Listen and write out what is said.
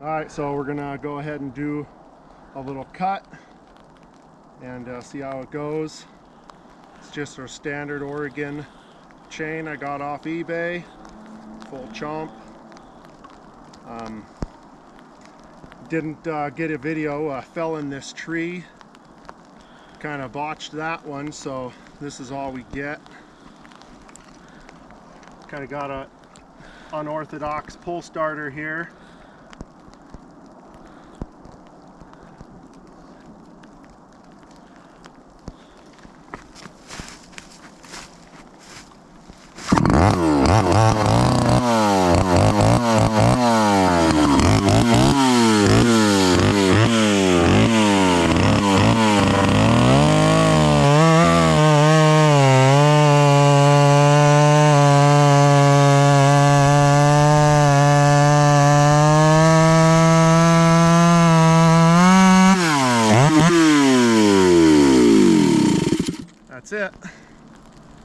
Alright, so we're gonna go ahead and do a little cut and see how it goes. It's just our standard Oregon chain I got off eBay, full chomp. Didn't get a video, fell in this tree, kind of botched that one, so this is all we get. Kind of got a unorthodox pull starter here. That's it.